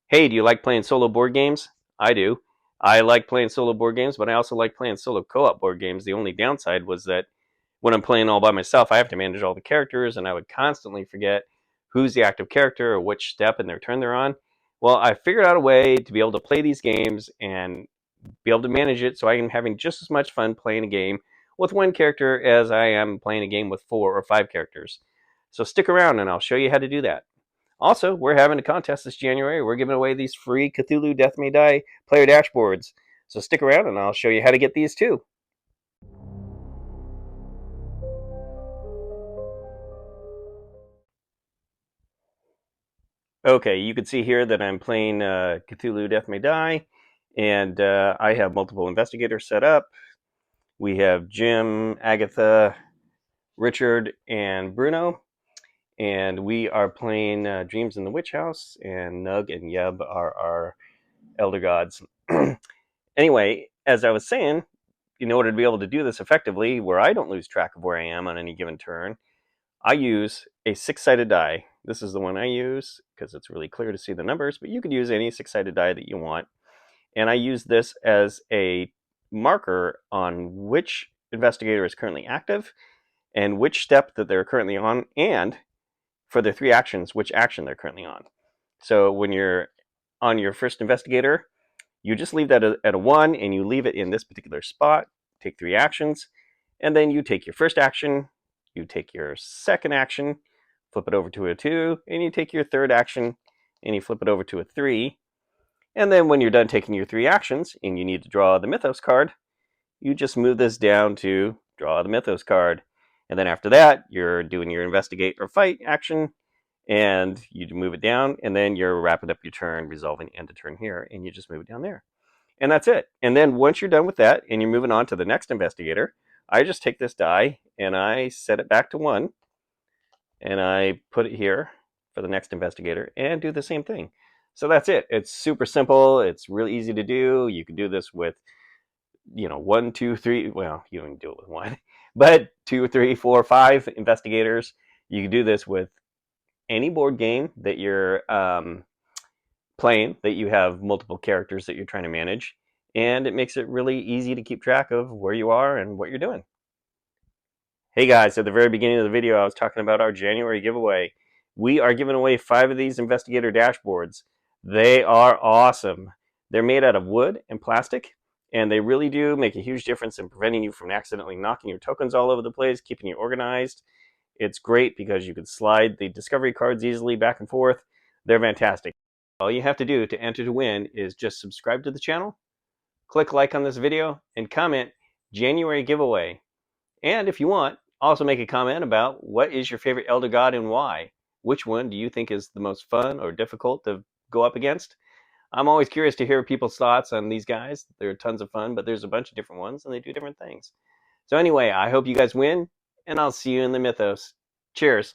Hey, do you like playing solo board games? I do. I like playing solo board games, but I also like playing solo co-op board games. The only downside was that when I'm playing all by myself, I have to manage all the characters, and I would constantly forget who's the active character or which step in their turn they're on. Well, I figured out a way to be able to play these games and be able to manage it so I am having just as much fun playing a game with one character as I am playing a game with 4 or 5 characters. So stick around and I'll show you how to do that. Also, we're having a contest this January. We're giving away these free Cthulhu Death May Die player dashboards. So stick around and I'll show you how to get these too. Okay, you can see here that I'm playing Cthulhu Death May Die, and I have multiple investigators set up. We have Jim, Agatha, Richard, and Bruno, and we are playing Dreams in the Witch House, and Nug and Yeb are our elder gods. Anyway, as I was saying, in order to be able to do this effectively, where I don't lose track of where I am on any given turn, I use a 6-sided die. This is the one I use because it's really clear to see the numbers, but you could use any 6-sided die that you want. And I use this as a marker on which investigator is currently active and which step that they're currently on, and for their 3 actions, which action they're currently on. So when you're on your first investigator, you just leave that at a 1 and you leave it in this particular spot, take 3 actions, and then you take your first action, you take your second action, flip it over to a 2, and you take your third action and you flip it over to a 3. And then when you're done taking your 3 actions and you need to draw the Mythos card, you just move this down to draw the Mythos card. And then after that, you're doing your investigate or fight action, and you move it down, and then you're wrapping up your turn, resolving end of turn here, and you just move it down there. And that's it. And then once you're done with that and you're moving on to the next investigator, I just take this die and I set it back to 1 and I put it here for the next investigator and do the same thing. So that's it. It's super simple. It's really easy to do. You can do this with, 1, 2, 3. Well, you don't do it with 1, but 2, 3, 4, 5 investigators. You can do this with any board game that you're playing, that you have multiple characters that you're trying to manage, and it makes it really easy to keep track of where you are and what you're doing. Hey guys, at the very beginning of the video I was talking about our January giveaway. We are giving away 5 of these investigator dashboards. They are awesome. They're made out of wood and plastic, and they really do make a huge difference in preventing you from accidentally knocking your tokens all over the place, keeping you organized. It's great because you can slide the discovery cards easily back and forth. They're fantastic. All you have to do to enter to win is just subscribe to the channel, click like on this video, and comment January giveaway. And if you want, also make a comment about what is your favorite Elder God and why. Which one do you think is the most fun or difficult to go up against? I'm always curious to hear people's thoughts on these guys. They're tons of fun, but there's a bunch of different ones and they do different things. So anyway, I hope you guys win, and I'll see you in the Mythos. Cheers.